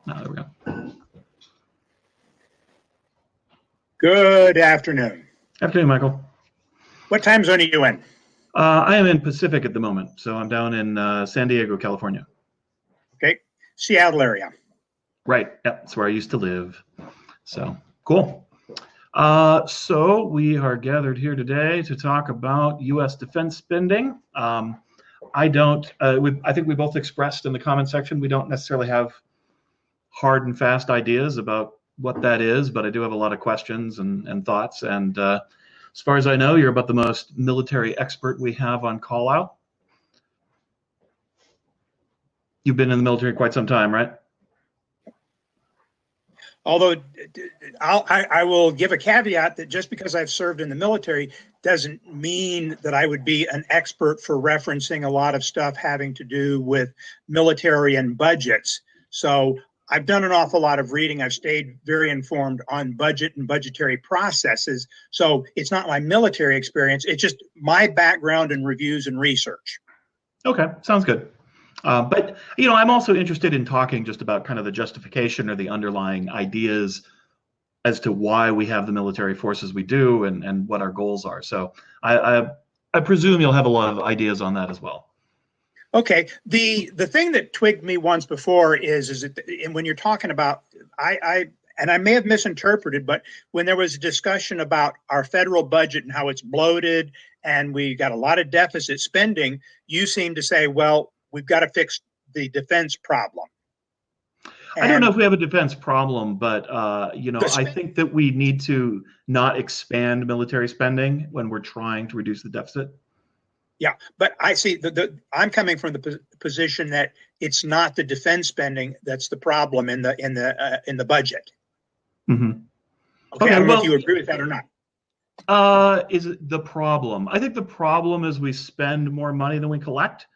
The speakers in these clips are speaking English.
There we go. Good afternoon. Afternoon, Michael. What time zone are you in? I am in Pacific at the moment, so I'm down in San Diego, California. Okay, Seattle area. Right, yep, that's where I used to live. So, cool. So we are gathered here today to talk about U.S. defense spending. I think we both expressed in the comment section we don't necessarily have hard and fast ideas about what that is, but I do have a lot of questions and thoughts. And as far as I know, you're about the most military expert we have on QallOut. You've been in the military quite some time, right? Although I will give a caveat that just because I've served in the military doesn't mean that I would be an expert for referencing a lot of stuff having to do with military and budgets. So I've done an awful lot of reading. I've stayed very informed on budget and budgetary processes. So it's not my military experience. It's just my background in reviews and research. Okay, sounds good. But, you know, I'm also interested in talking just about kind of the justification or the underlying ideas as to why we have the military forces we do and what our goals are. So I presume you'll have a lot of ideas on that as well. Okay. The thing that twigged me once before is that when you're talking about, I may have misinterpreted, but when there was a discussion about our federal budget and how it's bloated and we got a lot of deficit spending, you seem to say, well, we've got to fix the defense problem. I don't know if we have a defense problem, but you know, I think that we need to not expand military spending when we're trying to reduce the deficit. Yeah, but I see I'm coming from the position that it's not the defense spending that's the problem in the budget. Mm-hmm. Okay, I don't know if you agree with that or not. Is it the problem? I think the problem is we spend more money than we collect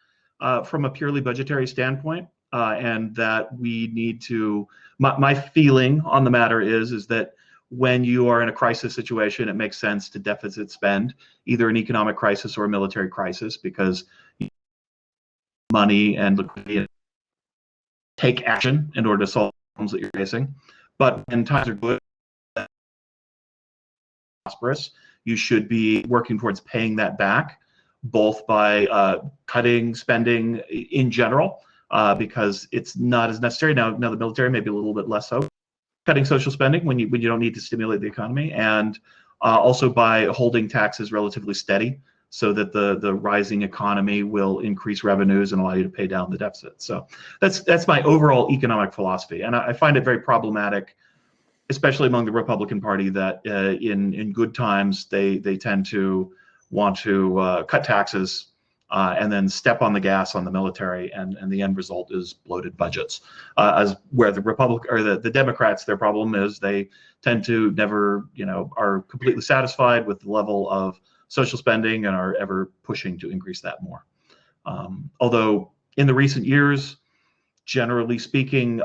from a purely budgetary standpoint, and that we need to. My feeling on the matter is that when you are in a crisis situation, it makes sense to deficit spend, either an economic crisis or a military crisis, because money and liquidity take action in order to solve problems that you're facing. But when times are good, prosperous, you should be working towards paying that back, both by cutting spending in general, because it's not as necessary. Now the military may be a little bit less so. Cutting social spending when you don't need to stimulate the economy, and also by holding taxes relatively steady so that the rising economy will increase revenues and allow you to pay down the deficit. So that's my overall economic philosophy, and I find it very problematic, especially among the Republican Party, that in good times they tend to want to cut taxes and then step on the gas on the military, and the end result is bloated budgets. As where the Democrats, their problem is they tend to never, are completely satisfied with the level of social spending and are ever pushing to increase that more. Although in the recent years, generally speaking,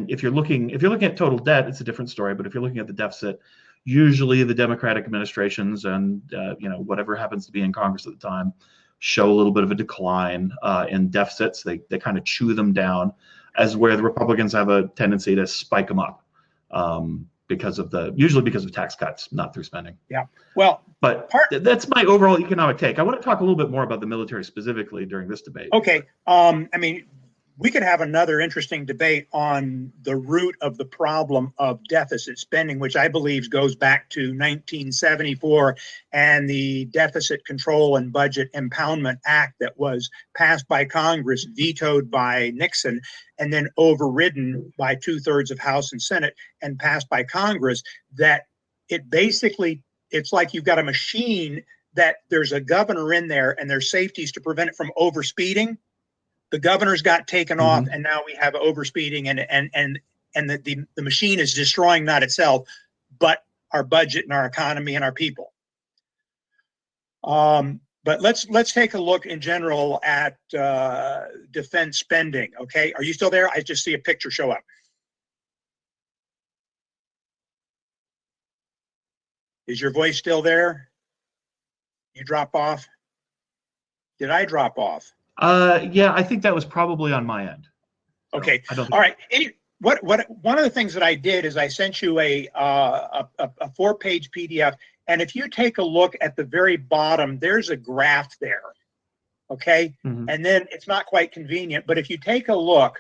if you're looking at total debt, it's a different story. But if you're looking at the deficit, usually the Democratic administrations and whatever happens to be in Congress at the time show a little bit of a decline in deficits. They kind of chew them down, as where the Republicans have a tendency to spike them up usually because of tax cuts, not through spending. Yeah. Well, but that's my overall economic take. I want to talk a little bit more about the military specifically during this debate. Okay. We could have another interesting debate on the root of the problem of deficit spending, which I believe goes back to 1974 and the Deficit Control and Budget Impoundment Act that was passed by Congress, vetoed by Nixon, and then overridden by 2/3 of House and Senate and passed by Congress. That it's like you've got a machine that there's a governor in there and there's safeties to prevent it from overspeeding. The governor's got taken off, and now we have overspeeding, and the machine is destroying not itself, but our budget and our economy and our people. But let's take a look in general at defense spending. Okay, are you still there? I just see a picture show up. Is your voice still there? You drop off? Did I drop off? Yeah, I think that was probably on my end. Okay. All right. one of the things that I did is I sent you a 4-page PDF, and if you take a look at the very bottom, there's a graph there. Okay, and then it's not quite convenient, but if you take a look,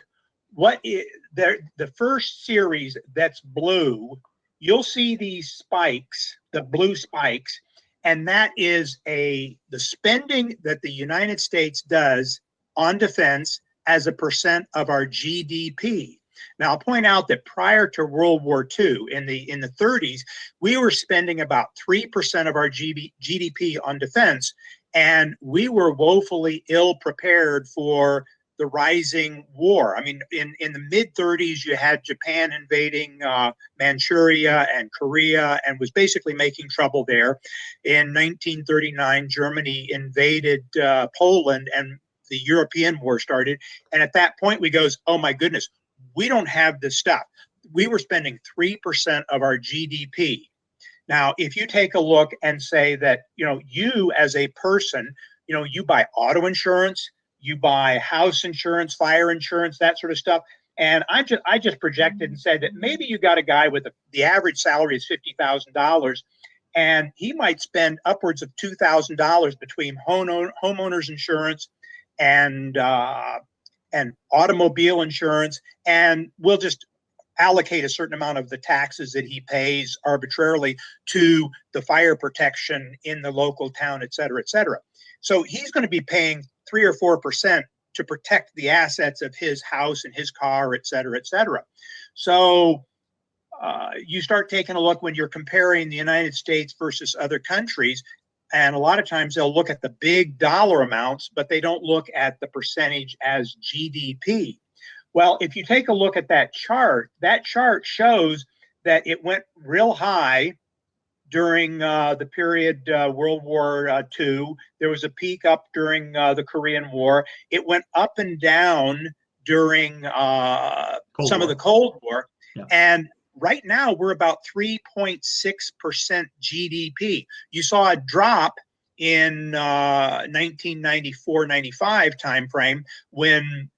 the first series that's blue, you'll see these spikes, the blue spikes, and that is the spending that the United States does on defense as a percent of our GDP. Now, I'll point out that prior to World War II, in the 30s, we were spending about 3% of our GDP on defense, and we were woefully ill prepared for the rising war. I mean, in the mid-30s, you had Japan invading Manchuria and Korea and was basically making trouble there. In 1939, Germany invaded Poland, and the European war started. And at that point, we goes, oh my goodness, we don't have this stuff. We were spending 3% of our GDP. Now, if you take a look and say that, you as a person, you buy auto insurance, you buy house insurance, fire insurance, that sort of stuff. And I just projected and said that maybe you got a guy with the average salary is $50,000, and he might spend upwards of $2,000 between homeowners insurance and automobile insurance, and we'll just allocate a certain amount of the taxes that he pays arbitrarily to the fire protection in the local town, et cetera, et cetera. So he's going to be paying 3 or 4% to protect the assets of his house and his car, et cetera, et cetera. So you start taking a look when you're comparing the United States versus other countries, and a lot of times they'll look at the big dollar amounts, but they don't look at the percentage as GDP. Well, if you take a look at that chart shows that it went real high during the period World War II. There was a peak up during the Korean War. It went up and down during some of the Cold War. Yeah. And right now, we're about 3.6% GDP. You saw a drop in 1994-95 timeframe when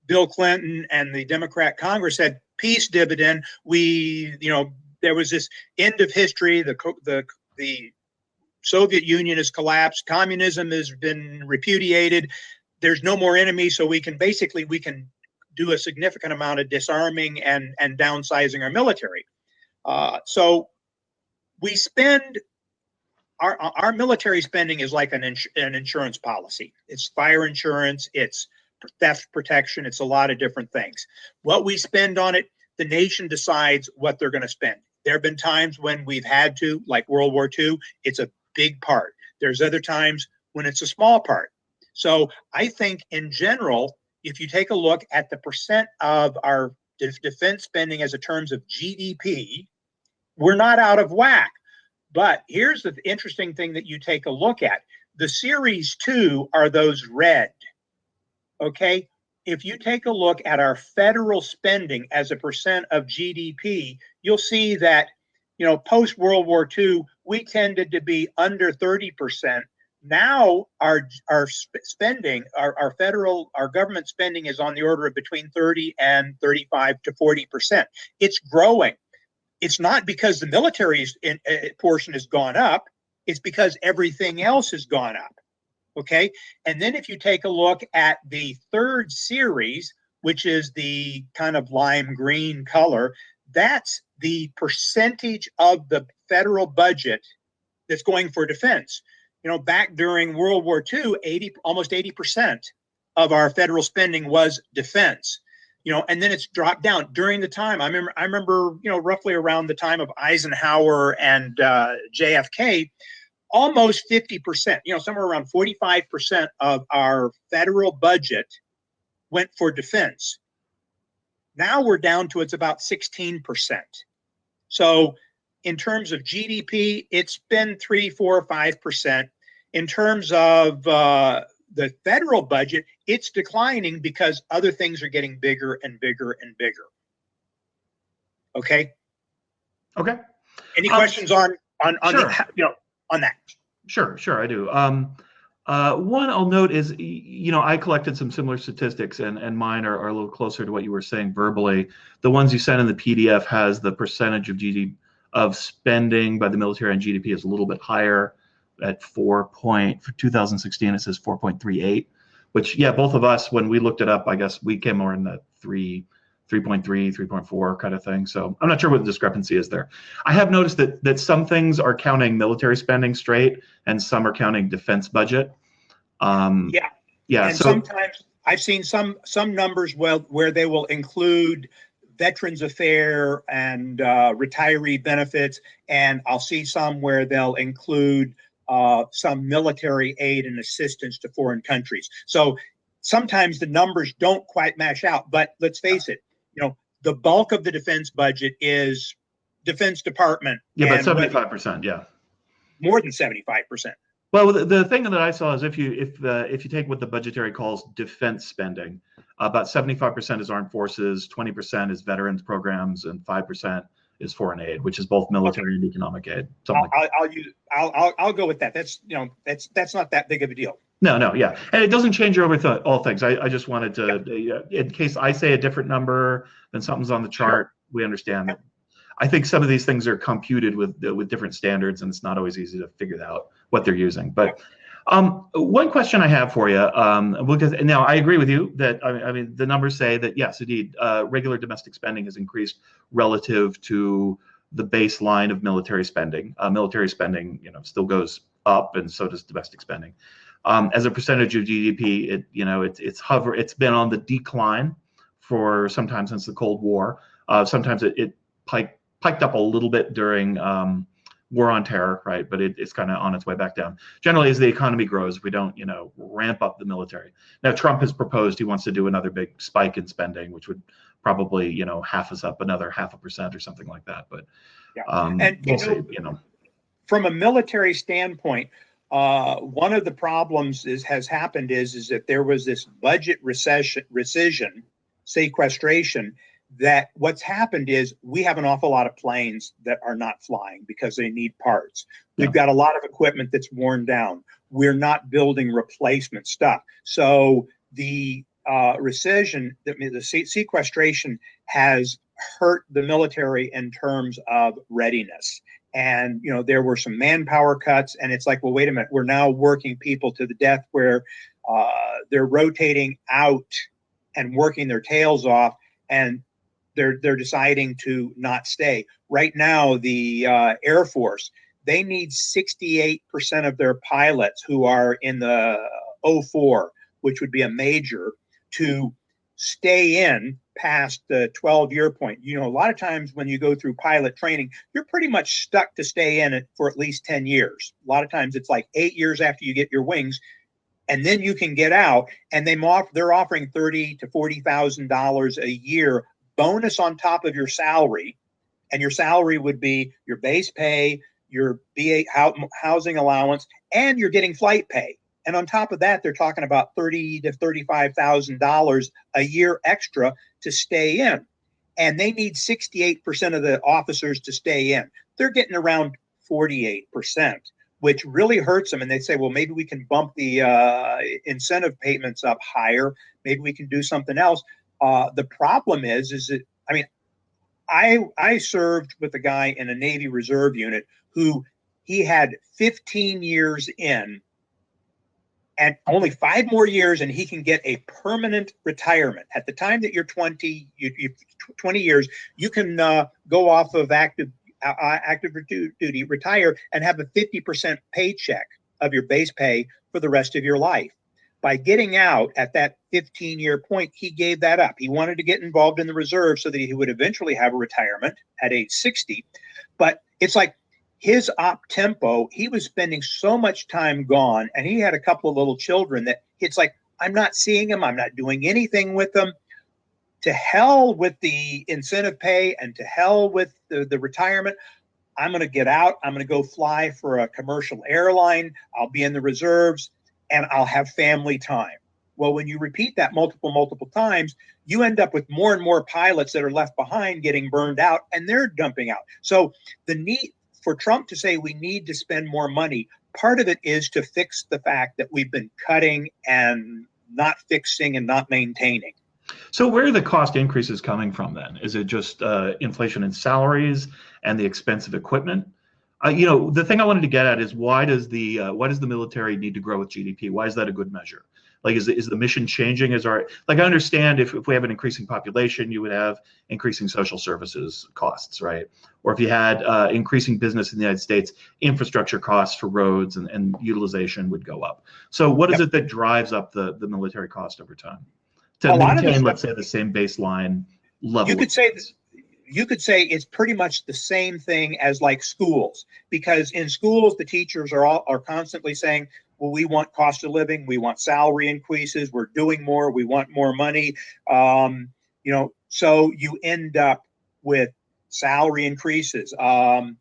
Bill Clinton and the Democrat Congress said peace dividend. There was this end of history. The Soviet Union has collapsed. Communism has been repudiated. There's no more enemy, so we can do a significant amount of disarming and downsizing our military. So we spend our military spending is like an insurance policy. It's fire insurance. It's theft protection. It's a lot of different things. What we spend on it, the nation decides what they're going to spend. There have been times when we've had to, like World War II, it's a big part. There's other times when it's a small part. So I think in general, if you take a look at the percent of our defense spending as a terms of GDP, we're not out of whack. But here's the interesting thing that you take a look at. The Series 2 are those red. Okay, if you take a look at our federal spending as a percent of GDP, you'll see that, post World War II, we tended to be under 30%. Now our spending, our government spending is on the order of between 30 and 35 to 40%. It's growing. It's not because the military portion has gone up. It's because everything else has gone up. Okay, and then if you take a look at the third series, which is the kind of lime green color, that's the percentage of the federal budget that's going for defense. Back during World War II, almost 80% of our federal spending was defense. And then it's dropped down during the time. I remember, roughly around the time of Eisenhower and JFK. Almost 50%, somewhere around 45% of our federal budget went for defense. Now we're down to it's about 16%. So in terms of GDP, it's been 3, 4, 5%. In terms of the federal budget, it's declining because other things are getting bigger and bigger and bigger. Okay. Okay. Any questions on sure. on that? Sure, I do. One I'll note is, I collected some similar statistics, and mine are a little closer to what you were saying verbally. The ones you sent in the PDF has the percentage of GDP of spending by the military on GDP is a little bit higher at for 2016 it says 4.38, which yeah, both of us when we looked it up, I guess we came more in the 3.3, 3.4 kind of thing. So I'm not sure what the discrepancy is there. I have noticed that some things are counting military spending straight and some are counting defense budget. Yeah. Yeah. And So sometimes I've seen some numbers where they will include Veterans Affair and retiree benefits, and I'll see some where they'll include some military aid and assistance to foreign countries. So sometimes the numbers don't quite mash out, but let's face it, the bulk of the defense budget is Defense Department. yeah, but 75%, yeah. More than 75%. Well, the thing that I saw is if you take what the budgetary calls defense spending, about 75% is armed forces, 20% is veterans programs, and 5% is foreign aid, which is both military and economic aid. I'll go with that. That's not that big of a deal. No, yeah, and it doesn't change over all things. I just wanted to, in case I say a different number than something's on the chart, sure. We understand that. I think some of these things are computed with different standards, and it's not always easy to figure out what they're using. But one question I have for you, because now I agree with you that I mean the numbers say that yes, indeed, regular domestic spending has increased relative to the baseline of military spending. Military spending, still goes up, and so does domestic spending. As a percentage of GDP, it's been on the decline for some time since the Cold War. Sometimes it piked up a little bit during war on terror, right? But it's kind of on its way back down. Generally, as the economy grows, we don't, ramp up the military. Now, Trump has proposed he wants to do another big spike in spending, which would probably, half us up another 0.5% or something like that. But and we'll see. From a military standpoint, one of the problems has happened is that there was this budget rescission, sequestration. That what's happened is we have an awful lot of planes that are not flying because they need parts. We've got a lot of equipment that's worn down. We're not building replacement stuff. So the rescission, the sequestration has hurt the military in terms of readiness. And, there were some manpower cuts, and it's like, well, wait a minute, we're now working people to the death where they're rotating out and working their tails off, and they're deciding to not stay. Right now, the Air Force, they need 68% of their pilots who are in the 04, which would be a major, to stay in past the 12-year point. A lot of times when you go through pilot training, you're pretty much stuck to stay in it for at least 10 years. A lot of times it's like 8 years after you get your wings, and then you can get out, and they're offering $30,000 to $40,000 a year bonus on top of your salary. And your salary would be your base pay, your BA housing allowance, and you're getting flight pay. And on top of that, they're talking about $30,000 to $35,000 a year extra to stay in. And they need 68% of the officers to stay in. They're getting around 48%, which really hurts them. And they say, well, maybe we can bump the incentive payments up higher. Maybe we can do something else. The problem is that, I served with a guy in a Navy Reserve unit who he had 15 years in and only 5 more years, and he can get a permanent retirement. At the time that you're 20 years, you can go off of active duty, retire, and have a 50% paycheck of your base pay for the rest of your life. By getting out at that 15-year point, he gave that up. He wanted to get involved in the reserve so that he would eventually have a retirement at age 60. But it's like his op tempo, he was spending so much time gone, and he had a couple of little children that it's like, I'm not seeing them. I'm not doing anything with them. To hell with the incentive pay and to hell with the retirement. I'm going to get out. I'm going to go fly for a commercial airline. I'll be in the reserves, and I'll have family time. Well, when you repeat that multiple times, you end up with more and more pilots that are left behind getting burned out, and they're dumping out. So the need for Trump to say we need to spend more money, part of it is to fix the fact that we've been cutting and not fixing and not maintaining. So where are the cost increases coming from then? Is it just inflation in salaries and the expense of equipment? The thing I wanted to get at is why does the military need to grow with GDP? Why is that a good measure? Like, is the mission changing? I understand if we have an increasing population, you would have increasing social services costs, right? Or if you had increasing business in the United States, infrastructure costs for roads and utilization would go up. So what is it that drives up the military cost over time to maintain, let's say, the same baseline level? You could say it's pretty much the same thing as like schools, because in schools the teachers are constantly saying, well, we want cost of living, we want salary increases, we're doing more, we want more money. So you end up with salary increases. The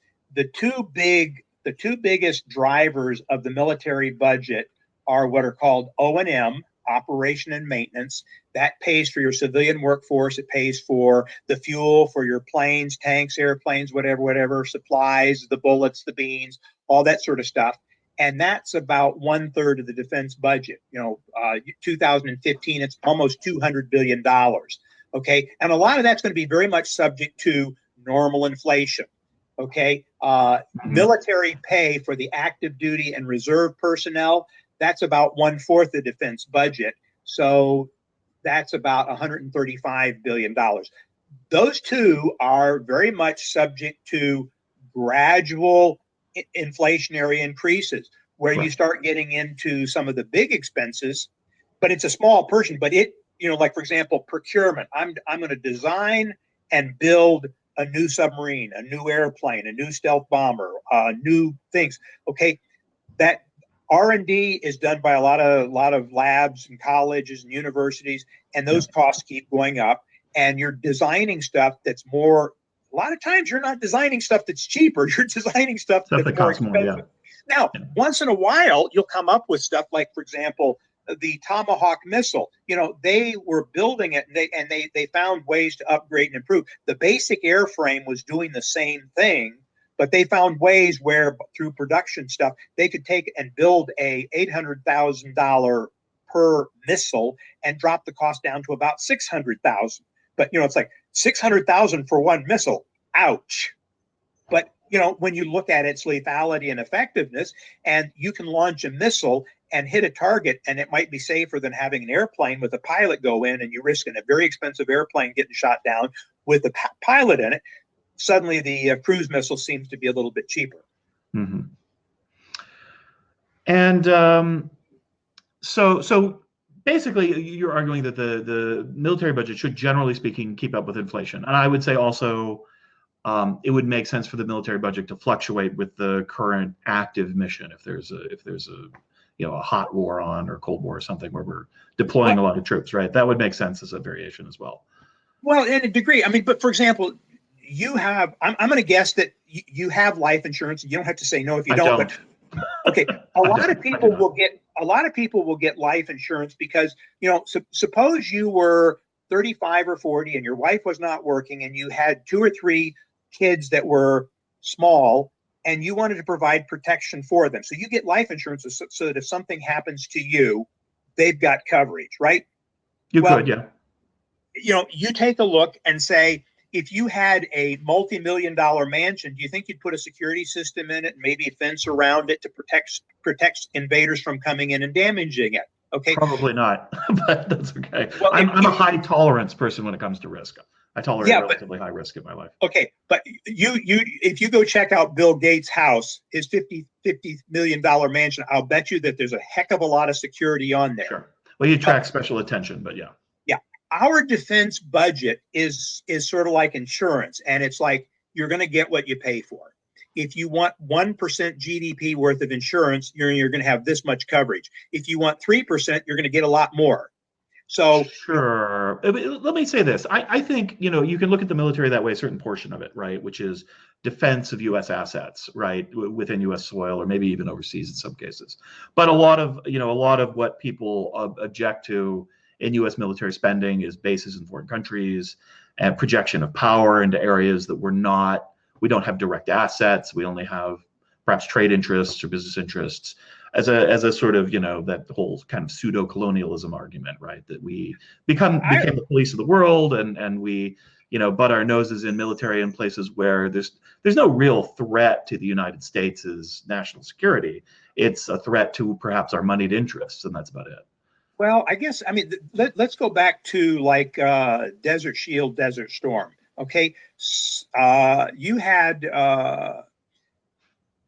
two biggest drivers of the military budget are what are called O&M, operation and maintenance. That pays for your civilian workforce. It pays for the fuel for your planes, tanks, airplanes, whatever, supplies, the bullets, the beans, all that sort of stuff. And that's about 1/3 of the defense budget. 2015, it's almost $200 billion. Okay. And a lot of that's going to be very much subject to normal inflation. Okay. Military pay for the active duty and reserve personnel, that's about 1/4 the defense budget. So that's about $135 billion. Those two are very much subject to gradual inflationary increases, where you start getting into some of the big expenses, but it's a small portion. But like, for example, procurement. I'm going to design and build a new submarine, a new airplane, a new stealth bomber, new things. Okay, that R&D is done by a lot of labs and colleges and universities, and those costs keep going up. And you're designing stuff that's more. A lot of times, you're not designing stuff that's cheaper. You're designing stuff that's more expensive. Now, once in a while, you'll come up with stuff like, for example, the Tomahawk missile. They were building it, and they found ways to upgrade and improve. The basic airframe was doing the same thing, but they found ways where, through production stuff, they could take and build a $800,000 per missile and drop the cost down to about $600,000. But it's like $600,000 for one missile. Ouch. But when you look at its lethality and effectiveness, and you can launch a missile and hit a target, and it might be safer than having an airplane with a pilot go in, and you risk in a very expensive airplane getting shot down with a pilot in it. Suddenly, the cruise missile seems to be a little bit cheaper. Mm-hmm. And so basically, you're arguing that the military budget should, generally speaking, keep up with inflation. And I would say also it would make sense for the military budget to fluctuate with the current active mission. If there's a hot war on, or Cold War or something where we're deploying a lot of troops, right? That would make sense as a variation as well. Well, in a degree. I mean, but for example, you have. I'm going to guess that you have life insurance. You don't have to say no if you don't. But okay, a lot of people will get life insurance because suppose you were 35 or 40 and your wife was not working, and you had 2 or 3 kids that were small, and you wanted to provide protection for them. So you get life insurance so that if something happens to you, they've got coverage, right? You could, yeah. You take a look and say, if you had a multi-million-dollar mansion, do you think you'd put a security system in it and maybe a fence around it to protect invaders from coming in and damaging it? Okay. Probably not, but that's okay. Well, I'm a high tolerance person when it comes to risk. I tolerate relatively high risk in my life. Okay, but if you go check out Bill Gates' house, his $50 million mansion, I'll bet you that there's a heck of a lot of security on there. Sure. Well, you attract special attention, but yeah. Yeah. Our defense budget is sort of like insurance, and it's like you're going to get what you pay for. If you want 1% GDP worth of insurance, you're going to have this much coverage. If you want 3%, you're going to get a lot more. So sure. Let me say this. I think, you can look at the military that way, a certain portion of it, right, which is defense of U.S. assets, right, within U.S. soil, or maybe even overseas in some cases. But a lot of what people object to in U.S. military spending is bases in foreign countries and projection of power into areas that we don't have direct assets. We only have perhaps trade interests or business interests, as a sort of, that whole kind of pseudo colonialism argument, right? That we became the police of the world, and we butt our noses in military in places where there's no real threat to the United States' national security. It's a threat to perhaps our moneyed interests, and that's about it. Well, I guess, I mean, let's go back to like Desert Shield, Desert Storm. Okay. You had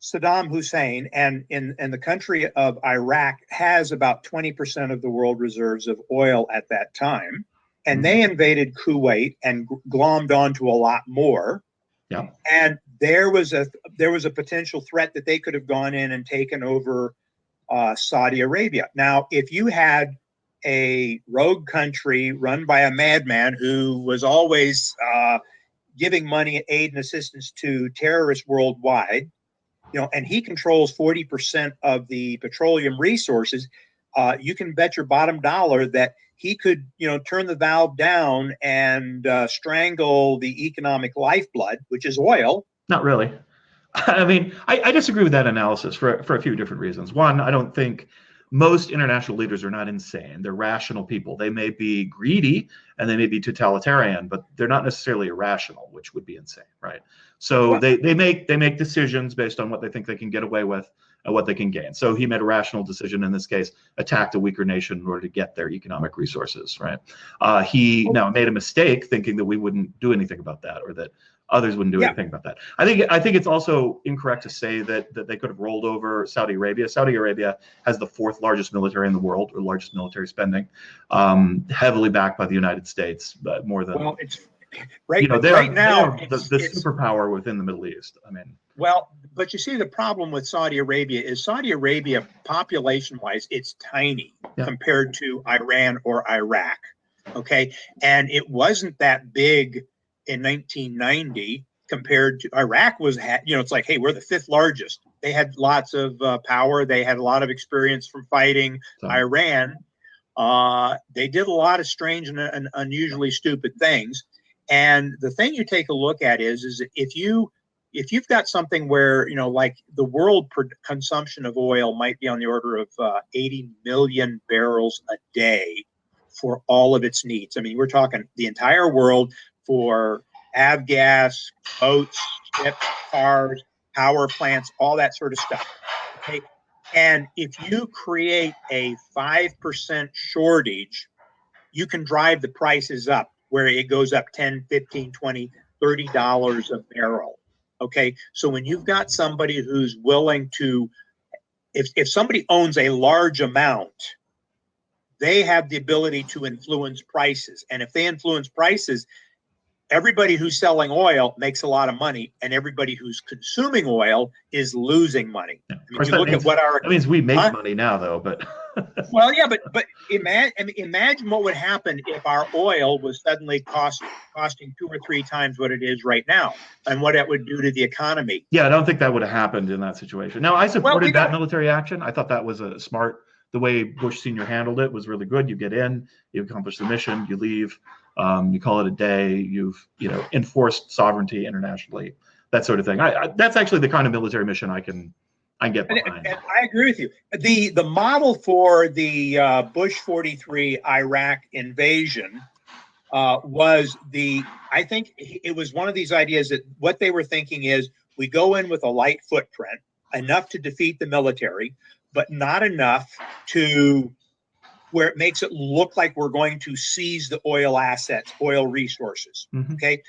Saddam Hussein, and in the country of Iraq has about 20% of the world reserves of oil at that time. And they invaded Kuwait and glommed onto a lot more. Yeah. And there was a potential threat that they could have gone in and taken over Saudi Arabia. Now, if you had a rogue country run by a madman who was always giving money, aid, and assistance to terrorists worldwide, and he controls 40% of the petroleum resources, you can bet your bottom dollar that he could, turn the valve down and strangle the economic lifeblood, which is oil. Not really. I mean, I disagree with that analysis for a few different reasons. One, I don't think most international leaders are not insane. They're rational people. They may be greedy and they may be totalitarian, but they're not necessarily irrational, which would be insane, right? So they make decisions based on what they think they can get away with and what they can gain. So he made a rational decision in this case, attacked a weaker nation in order to get their economic resources, right? He now made a mistake thinking that we wouldn't do anything about that, or that others wouldn't do anything about that. I think it's also incorrect to say that they could have rolled over Saudi Arabia. Saudi Arabia has the fourth largest military in the world, or largest military spending, heavily backed by the United States, but more than it's right now. They're the superpower within the Middle East. I mean, well, but you see, the problem with Saudi Arabia is Saudi Arabia, population-wise, it's tiny compared to Iran or Iraq. Okay, and it wasn't that big in 1990 compared to Iraq. It's like, hey, we're the fifth largest. They had lots of power. They had a lot of experience from fighting Iran. They did a lot of strange and unusually stupid things. And the thing you take a look at is if you've got something where, like the world consumption of oil might be on the order of 80 million barrels a day for all of its needs. I mean, we're talking the entire world for avgas, boats, ships, cars, power plants, all that sort of stuff. Okay. And if you create a 5% shortage, you can drive the prices up where it goes up 10, 15, 20, $30 a barrel. Okay. So when you've got somebody who's willing to, if somebody owns a large amount, they have the ability to influence prices. And if they influence prices, everybody who's selling oil makes a lot of money, and everybody who's consuming oil is losing money. Yeah. I mean, that means we make money now, though. But well, yeah, but imagine what would happen if our oil was suddenly costing 2 or 3 times what it is right now, and what it would do to the economy. Yeah, I don't think that would have happened in that situation. Now, I supported that military action. I thought that was a smart. The way Bush Sr. handled it was really good. You get in, you accomplish the mission, you leave. You call it a day. You've enforced sovereignty internationally, that sort of thing. That's actually the kind of military mission I can get behind. And I agree with you. The model for the Bush 43 Iraq invasion was I think it was one of these ideas that what they were thinking is we go in with a light footprint, enough to defeat the military, but not enough to where it makes it look like we're going to seize the oil assets, oil resources. Okay.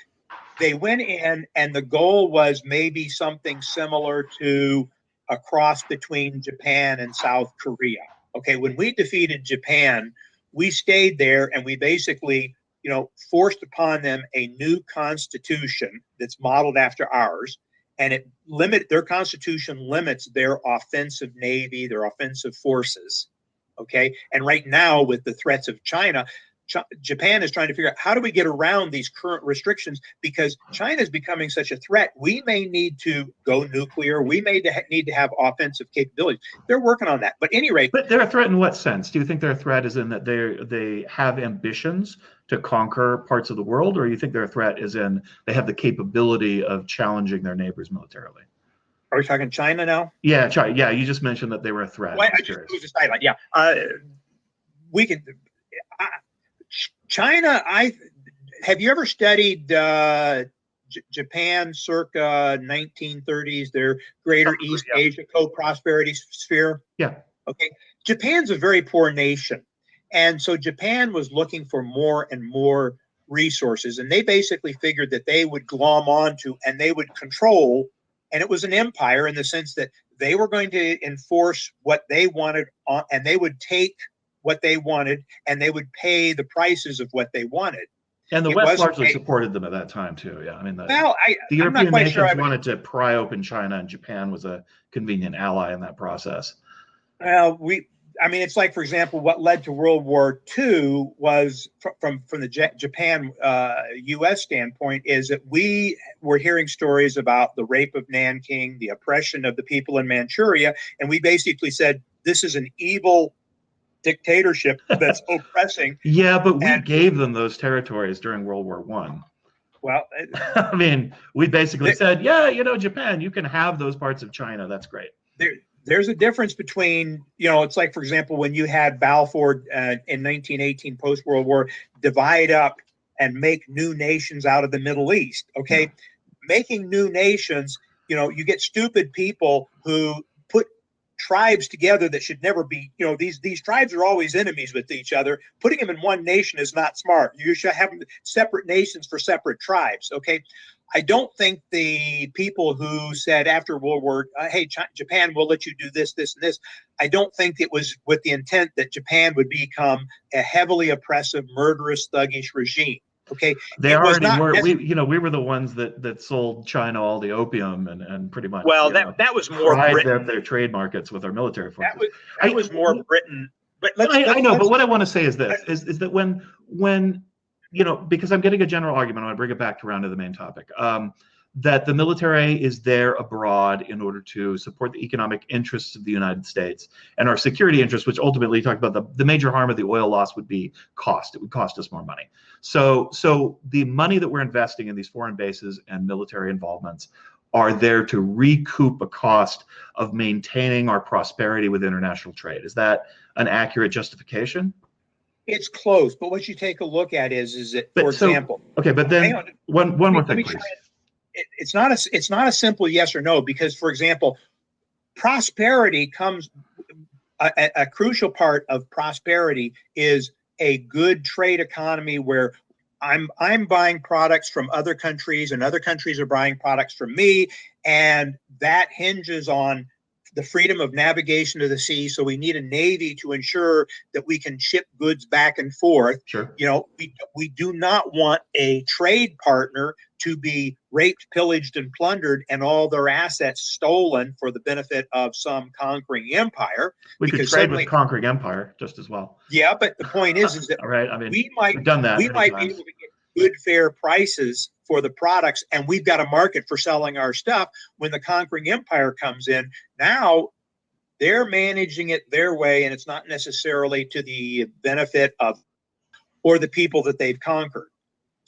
They went in, and the goal was maybe something similar to a cross between Japan and South Korea. Okay. When we defeated Japan, we stayed there and we basically, forced upon them a new constitution that's modeled after ours. And their constitution limits their offensive navy, their offensive forces. Okay. And right now, with the threats of China, Japan is trying to figure out how do we get around these current restrictions, because China is becoming such a threat. We may need to go nuclear. We may need to have offensive capabilities. They're working on that. But at any rate. But they're a threat in what sense? Do you think their threat is in that they have ambitions to conquer parts of the world, or you think their threat is in they have the capability of challenging their neighbors militarily? Are we talking China now? Yeah, China. Yeah, you just mentioned that they were a threat. Well, it was a sideline. Yeah, we could. Uh, China. Have you ever studied Japan circa 1930s? Their Greater East Asia co-prosperity sphere. Yeah. Okay. Japan's a very poor nation, and so Japan was looking for more and more resources, and they basically figured that they would glom onto and they would control, and it was an empire in the sense that they were going to enforce what they wanted on, and they would take what they wanted and they would pay the prices of what they wanted. And the West largely supported them at that time too. Yeah, I mean, the European nations wanted to pry open China, and Japan was a convenient ally in that process. Well, it's like, for example, what led to World War II was from the Japan U.S. standpoint is that we were hearing stories about the rape of Nanking, the oppression of the people in Manchuria, and we basically said this is an evil dictatorship that's oppressing. Yeah, but we gave them those territories during World War I. Well, I mean, we basically said, yeah, Japan, you can have those parts of China. That's great. There's a difference between, it's like, for example, when you had Balfour in 1918 post-World War, divide up and make new nations out of the Middle East, okay? Yeah. Making new nations, you get stupid people who put tribes together that should never be, these tribes are always enemies with each other. Putting them in one nation is not smart. You should have separate nations for separate tribes, okay? I don't think the people who said after World War, hey, Japan, we'll let you do this, this, and this, I don't think it was with the intent that Japan would become a heavily oppressive, murderous, thuggish regime. Okay, they already were. We were the ones that sold China all the opium and pretty much. Well, that was more Britain. Their trade markets with our military forces. That was more Britain. But I know. But what I want to say is this: is that when because I'm getting a general argument, I want to bring it back around to the main topic. That the military is there abroad in order to support the economic interests of the United States and our security interests, which ultimately talk about the major harm of the oil loss would be cost. It would cost us more money. So the money that we're investing in these foreign bases and military involvements are there to recoup a cost of maintaining our prosperity with international trade. Is that an accurate justification? It's close, but what you take a look at is that, for example. Okay, but then one more thing, please. It's not a simple yes or no, because, for example, prosperity comes. A crucial part of prosperity is a good trade economy where I'm buying products from other countries and other countries are buying products from me, and that hinges on the freedom of navigation to the sea. So we need a navy to ensure that we can ship goods back and forth. Sure. We do not want a trade partner to be raped, pillaged, and plundered, and all their assets stolen for the benefit of some conquering empire. We could trade with conquering empire just as well. Yeah, but the point is that all right. I mean, we've done that. We might be able to get good, fair prices for the products, and we've got a market for selling our stuff. When the conquering empire comes in, now they're managing it their way, and it's not necessarily to the benefit of or the people that they've conquered.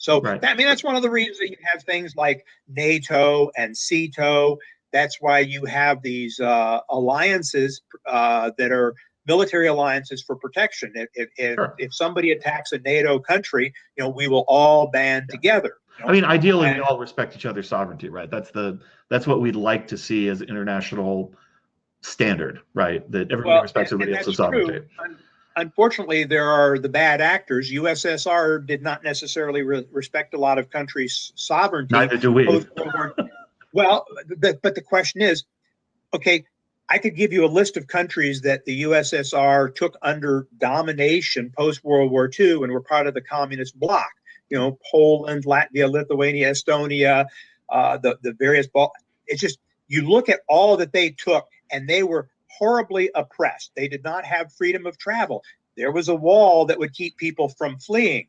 So right. That's one of the reasons that you have things like NATO and CETO. That's why you have these alliances that are military alliances for protection. If somebody attacks a NATO country, we will all band together. I mean, ideally, we all respect each other's sovereignty, right? That's what we'd like to see as international standard, right? That everybody respects everybody else's sovereignty. Unfortunately, there are the bad actors. USSR did not necessarily respect a lot of countries' sovereignty. Neither do we. Well, but the question is, okay, I could give you a list of countries that the USSR took under domination post-World War II and were part of the communist bloc. Poland, Latvia, Lithuania, Estonia, the various. It's just, you look at all that they took, and they were horribly oppressed. They did not have freedom of travel. There was a wall that would keep people from fleeing.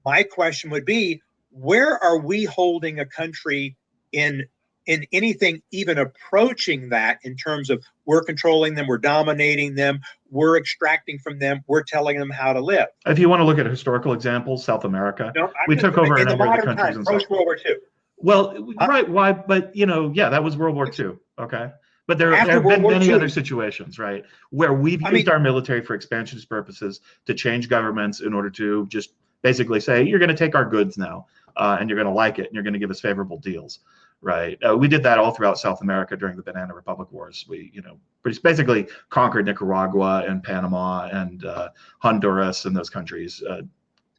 My question would be, where are we holding a country in anything even approaching that, in terms of we're controlling them, we're dominating them, we're extracting from them, we're telling them how to live? If you want to look at historical examples, South America, we took over a number of the countries in post World War II. Well, right. Why? But yeah, that was World War II. Okay. But there After have World been War many II, other situations, right, where we've used our military for expansionist purposes to change governments in order to just basically say, you're going to take our goods now, and you're going to like it, and you're going to give us favorable deals, right? We did that all throughout South America during the Banana Republic Wars. We, basically conquered Nicaragua and Panama and Honduras and those countries.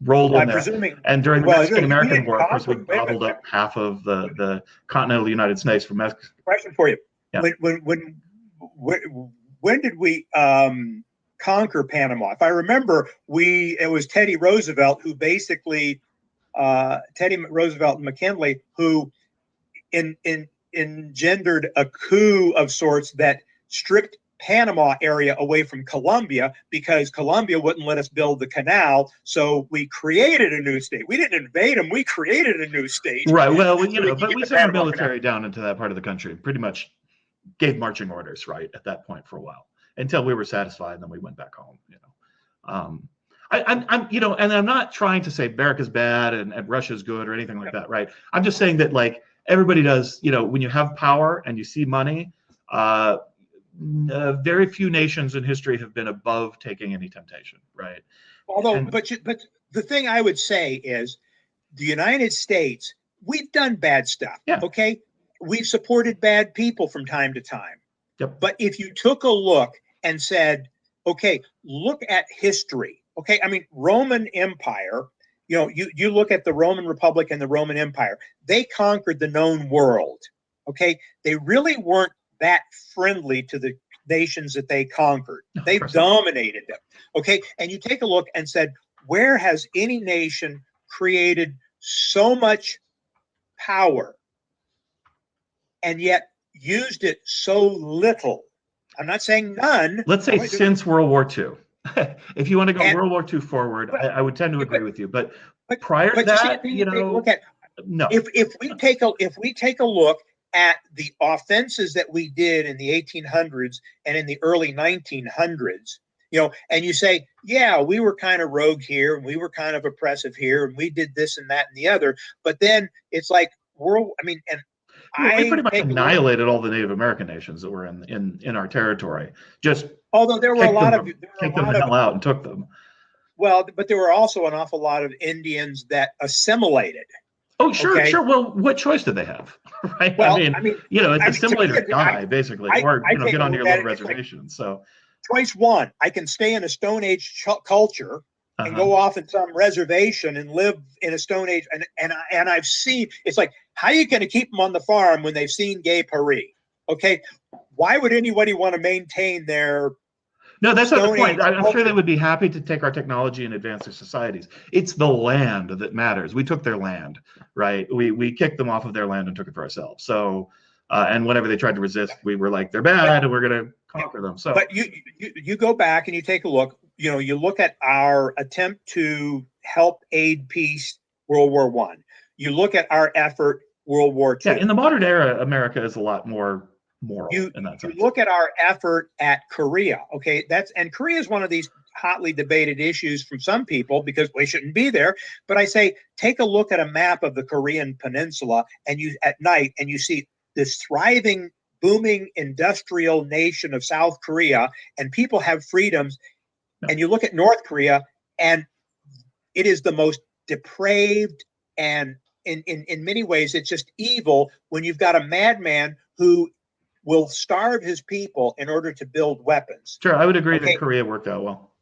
Rolled in there. And during the Mexican-American War, of course, we gobbled up half of the continental United States from Mexico. Question for you. Yeah. When did we conquer Panama? If I remember, it was Teddy Roosevelt who basically, Teddy Roosevelt and McKinley, who engendered a coup of sorts that stripped Panama area away from Colombia because Colombia wouldn't let us build the canal. So we created a new state. We didn't invade them. We created a new state. Right. Well, but we sent our military down into that part of the country, pretty much gave marching orders, right, at that point for a while until we were satisfied. And then we went back home, and I'm not trying to say America's bad and Russia's good or anything like that, right? I'm just saying that, like, everybody does, when you have power and you see money, very few nations in history have been above taking any temptation, right? Although, but the thing I would say is the United States, we've done bad stuff. Yeah. Okay. We've supported bad people from time to time. Yep. But if you took a look and said, okay, look at history. Okay. I mean, Roman Empire, you look at the Roman Republic and the Roman Empire, they conquered the known world. Okay. They really weren't that friendly to the nations that they conquered. They dominated them. Okay. And you take a look and said, where has any nation created so much power and yet used it so little? I'm not saying none. Let's say since World War II. If you want to go World War II forward, I would tend to agree with you. But prior to that, look at, no. If we take a look at the offenses that we did in the 1800s and in the early 1900s, and you say, yeah, we were kind of rogue here and we were kind of oppressive here and we did this and that and the other, but then it's like we pretty much annihilated all the Native American nations that were in our territory. Just although there were a lot of kicked them the hell out and took them. Well, but there were also an awful lot of Indians that assimilated. Oh, sure, okay? Sure. Well, what choice did they have? Right? Well, it's assimilate or die, basically, or get on your little reservation. So, choice one: I can stay in a Stone Age culture and go off in some reservation and live in a Stone Age. And I've seen, it's like, how are you going to keep them on the farm when they've seen gay Paris? Okay, why would anybody want to maintain their? No, that's not the point. I'm sure they would be happy to take our technology and advance their societies. It's the land that matters. We took their land, right? We kicked them off of their land and took it for ourselves. So, and whenever they tried to resist, we were like, they're bad, and we're going to conquer them. So, but you go back and you take a look. You look at our attempt to help aid peace, World War I. You look at our effort, World War II. Yeah, in the modern era, America is a lot more moral in that sense. You look at our effort at Korea, okay? And Korea is one of these hotly debated issues from some people because we shouldn't be there. But I say, take a look at a map of the Korean Peninsula at night, and you see this thriving, booming industrial nation of South Korea, and people have freedoms. No. And you look at North Korea, and it is the most depraved, and in many ways, it's just evil when you've got a madman who will starve his people in order to build weapons. Sure, I would agree that Korea worked out well.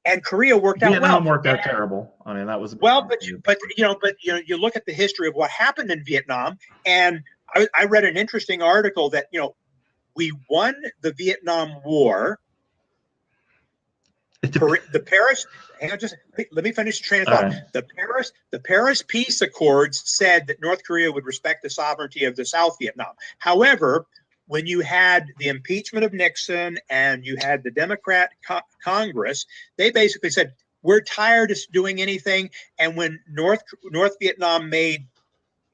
And Korea worked out well. Vietnam worked out terrible. I mean, that was but you look at the history of what happened in Vietnam, and I read an interesting article that we won the Vietnam War. The Paris, hang on, just let me finish the train of thought. Right. The Paris Peace Accords said that North Korea would respect the sovereignty of the South Vietnam. However, when you had the impeachment of Nixon and you had the Democrat Congress, they basically said, we're tired of doing anything. And when North Vietnam made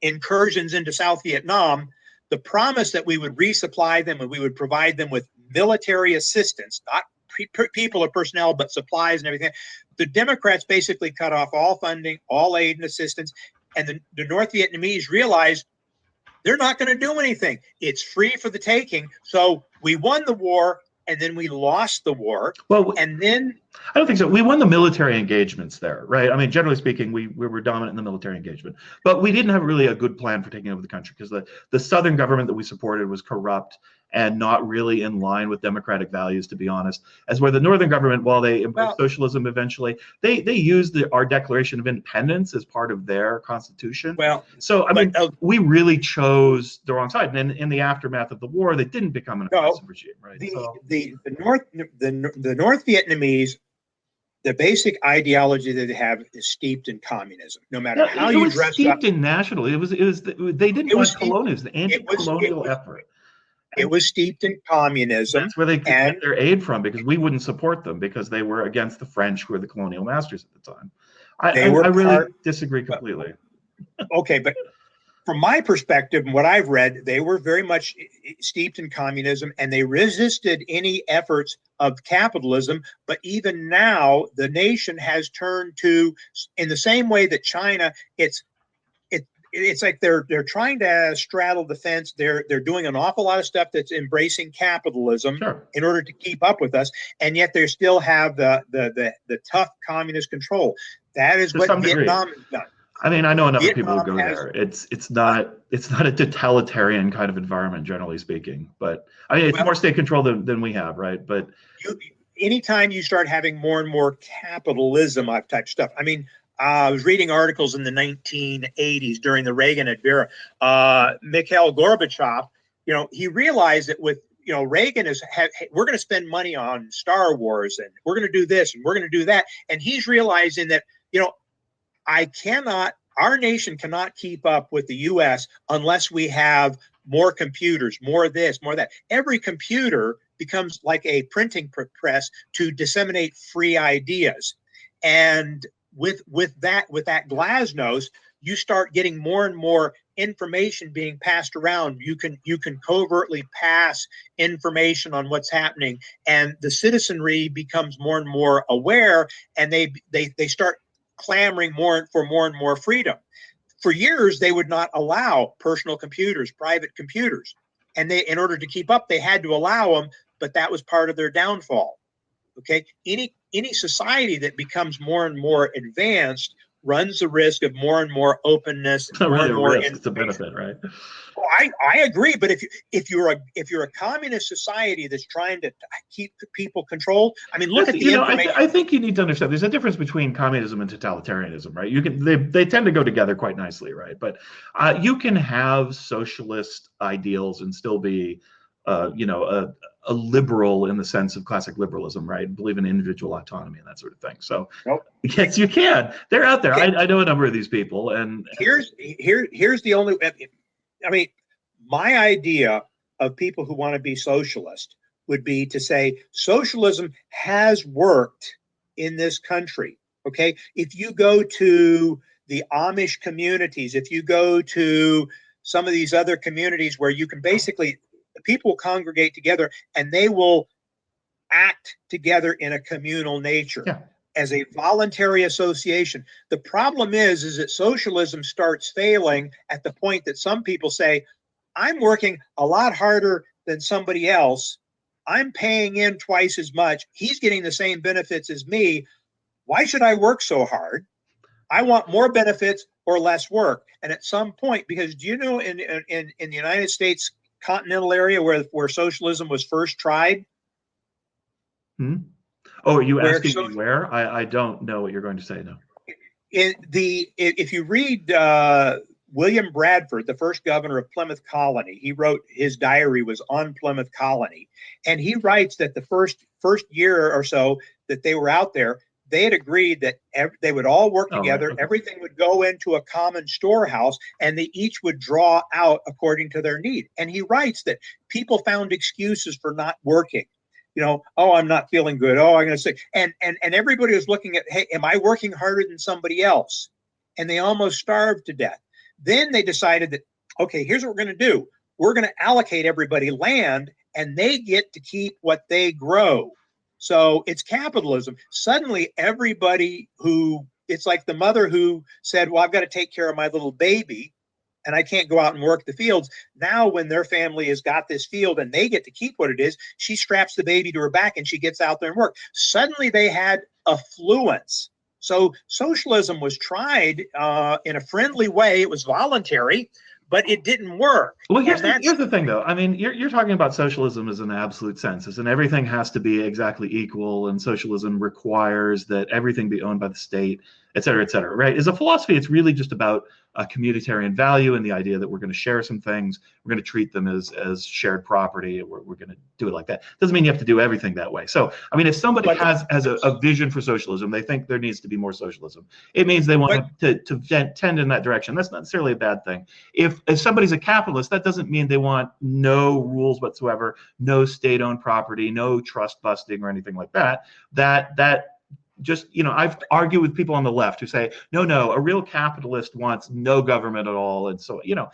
incursions into South Vietnam, the promise that we would resupply them and we would provide them with military assistance, not people or personnel, but supplies and everything. The Democrats basically cut off all funding, all aid and assistance. And the North Vietnamese realized They're not going to do anything. It's free for the taking. So we won the war, and then we lost the war. Well, and then I don't think so. We won the military engagements there, right? I mean, generally speaking, we were dominant in the military engagement, but we didn't have really a good plan for taking over the country because the Southern government that we supported was corrupt and not really in line with democratic values, to be honest. As where the Northern government, while they embraced socialism eventually, they used our Declaration of Independence as part of their constitution. Well, so I mean, we really chose the wrong side, and in the aftermath of the war, they didn't become an oppressive regime, right? The North Vietnamese, the basic ideology that they have is steeped in communism. No matter how you dress up, steeped in national. It was they didn't want colonialism, the anti-colonial effort. It was steeped in communism. That's where they get their aid from, because we wouldn't support them because they were against the French, who were the colonial masters at the time. I really disagree completely. Okay, but from my perspective and what I've read, they were very much steeped in communism, and they resisted any efforts of capitalism. But even now, the nation has turned to, in the same way that China, it's like they're trying to straddle the fence. They're doing an awful lot of stuff that's embracing capitalism in order to keep up with us, and yet they still have the tough communist control. That is what Vietnam has done. I mean, I know enough people who go there. It's not a totalitarian kind of environment, generally speaking. But I mean, it's more state control than we have, right? But anytime you start having more and more capitalism type stuff, I mean, I was reading articles in the 1980s during the Reagan era. Mikhail Gorbachev, he realized that with Reagan we're going to spend money on Star Wars, and we're going to do this and we're going to do that, and he's realizing that our nation cannot keep up with the U.S. unless we have more computers, more this, more that. Every computer becomes like a printing press to disseminate free ideas, and with that glasnost, you start getting more and more information being passed around. You can covertly pass information on what's happening, and the citizenry becomes more and more aware, and they start clamoring for more and more freedom. For years, they would not allow personal computers, private computers, and in order to keep up, they had to allow them, but that was part of their downfall. Okay, any society that becomes more and more advanced runs the risk of more and more openness. It's not really a risk; it's a benefit, right? Well, I agree, but if you're a communist society that's trying to keep people controlled, I mean, look at the information. I think you need to understand there's a difference between communism and totalitarianism, right? They tend to go together quite nicely, right? But you can have socialist ideals and still be a liberal in the sense of classic liberalism, right? Believe in individual autonomy and that sort of thing. So yes, you can. They're out there. I know a number of these people, and here's the only. I mean, my idea of people who want to be socialist would be to say socialism has worked in this country. Okay, if you go to the Amish communities, if you go to some of these other communities where you can basically, people congregate together and they will act together in a communal nature as a voluntary association. The problem is that socialism starts failing at the point that some people say, I'm working a lot harder than somebody else. I'm paying in twice as much. He's getting the same benefits as me. Why should I work so hard? I want more benefits or less work. And at some point, because do you know in the United States continental area where socialism was first tried? Oh, are you asking me where? I don't know what you're going to say now. If you read William Bradford, the first governor of Plymouth Colony, he wrote, his diary was on Plymouth Colony, and he writes that the first year or so that they were out there, they had agreed that they would all work together. Right. Everything would go into a common storehouse, and they each would draw out according to their need. And he writes that people found excuses for not working. Oh, I'm not feeling good. Oh, I'm going to say, and everybody was looking at, hey, am I working harder than somebody else? And they almost starved to death. Then they decided that, okay, here's what we're going to do. We're going to allocate everybody land, and they get to keep what they grow. So it's capitalism. Suddenly, everybody it's like the mother who said, well, I've got to take care of my little baby. and I can't go out and work the fields. Now, when their family has got this field and they get to keep what it is, she straps the baby to her back and she gets out there and work. Suddenly they had affluence. So socialism was tried in a friendly way. It was voluntary, but it didn't work. Well, here's the thing, though. I mean, you're talking about socialism as an absolute sense, as in everything has to be exactly equal, and socialism requires that everything be owned by the state, et cetera, right? As a philosophy, it's really just about a communitarian value and the idea that we're going to share some things, we're going to treat them as shared property, we're going to do it like that. Doesn't mean you have to do everything that way. So, I mean, if somebody has a vision for socialism, they think there needs to be more socialism, it means they want to tend in that direction. That's not necessarily a bad thing. If somebody's a capitalist, that doesn't mean they want no rules whatsoever, no state-owned property, no trust busting or anything like that. That just, I've argued with people on the left who say, no, a real capitalist wants no government at all. And so, you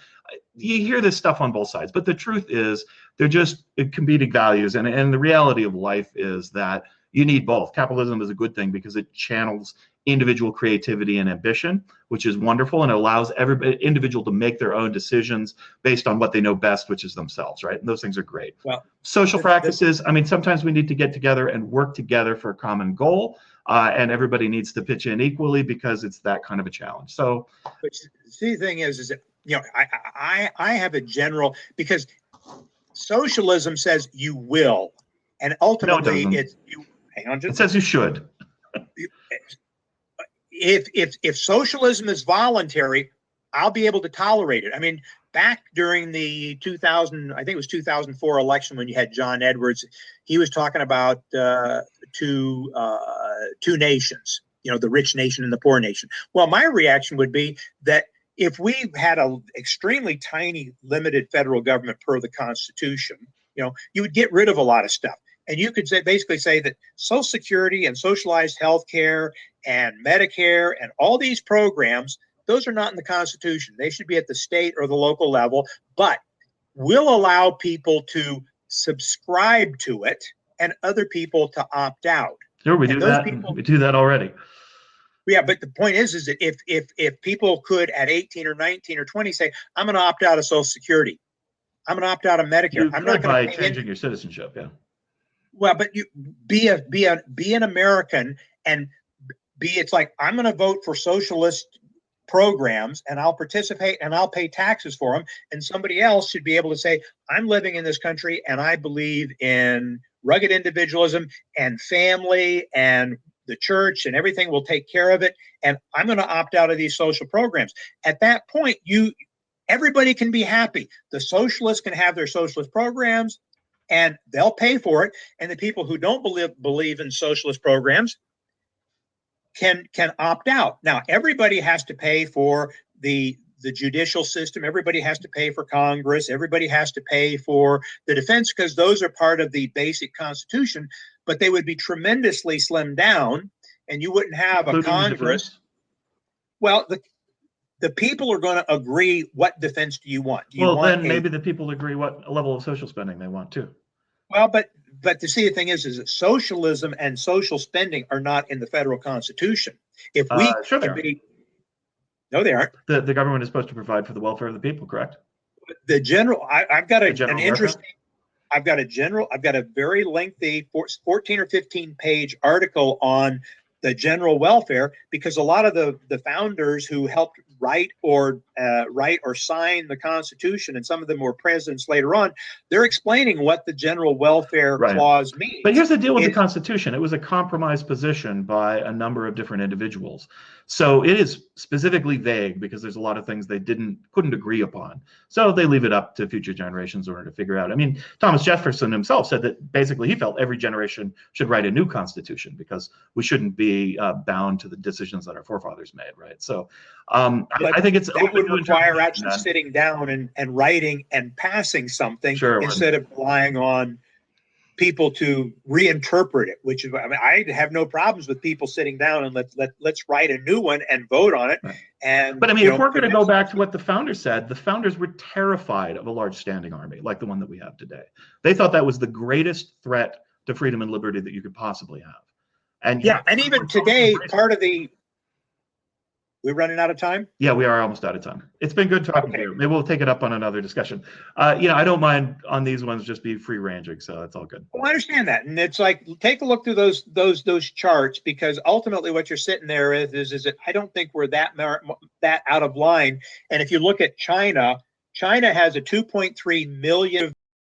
hear this stuff on both sides, but the truth is they're just competing values. And the reality of life is that you need both. Capitalism is a good thing because it channels individual creativity and ambition, which is wonderful, and it allows every individual to make their own decisions based on what they know best, which is themselves, right? And those things are great. Well, social practices, I mean, sometimes we need to get together and work together for a common goal, and everybody needs to pitch in equally because it's that kind of a challenge. So, but see, the thing is that, I have a general, because socialism says you will, and ultimately it's you. Hang on, it says you should. If socialism is voluntary, I'll be able to tolerate it. I mean, back during the 2004 election, when you had John Edwards, he was talking about two nations, the rich nation and the poor nation. Well, my reaction would be that if we had an extremely tiny, limited federal government per the Constitution, you would get rid of a lot of stuff. And you could basically say that Social Security and socialized health care and Medicare and all these programs, those are not in the Constitution. They should be at the state or the local level, but we'll allow people to subscribe to it and other people to opt out. Sure, we do that. We do that already. Yeah, but the point is that if people could at 18 or 19 or 20 say, I'm going to opt out of Social Security, I'm going to opt out of Medicare. I'm not going to changing your citizenship. Yeah. Well, but you be an American and it's like, I'm going to vote for socialist programs and I'll participate and I'll pay taxes for them. And somebody else should be able to say, I'm living in this country and I believe in rugged individualism and family and the church and everything will take care of it. And I'm going to opt out of these social programs. At that point, everybody can be happy. The socialists can have their socialist programs and they'll pay for it. And the people who don't believe in socialist programs can opt out. Now, everybody has to pay for the judicial system. Everybody has to pay for Congress. Everybody has to pay for the defense because those are part of the basic Constitution, but they would be tremendously slimmed down and you wouldn't have a Congress. Well, the people are going to agree, what defense do you want? Then maybe the people agree what level of social spending they want too. Well, but to see, the thing is that socialism and social spending are not in the federal Constitution. If we sure they are. No, they aren't. The government is supposed to provide for the welfare of the people, correct? The general. I've got an interesting. I've got a very lengthy 14 or 15 page article on the general welfare, because a lot of the founders who helped write or sign the Constitution, and some of them were presidents later on, they're explaining what the general welfare clause means. But here's the deal with the Constitution. It was a compromise position by a number of different individuals. So it is specifically vague because there's a lot of things they couldn't agree upon. So they leave it up to future generations in order to figure out. I mean, Thomas Jefferson himself said that basically he felt every generation should write a new Constitution because we shouldn't be bound to the decisions that our forefathers made, right? So I think that would require actually sitting down and writing and passing something instead of relying on people to reinterpret it, which is, I mean, I have no problems with people sitting down and let's write a new one and vote on it. But I mean, if we're going to go back to what the founders said, the founders were terrified of a large standing army like the one that we have today. They thought that was the greatest threat to freedom and liberty that you could possibly have. And and even today, part of the We're running out of time. Yeah, we are almost out of time. It's been good talking to you. Maybe we'll take it up on another discussion. I don't mind on these ones just be free ranging, so that's all good. Well, I understand that, and it's like take a look through those charts, because ultimately what you're sitting there is that I don't think we're that out of line. And if you look at China, China has a 2.3 million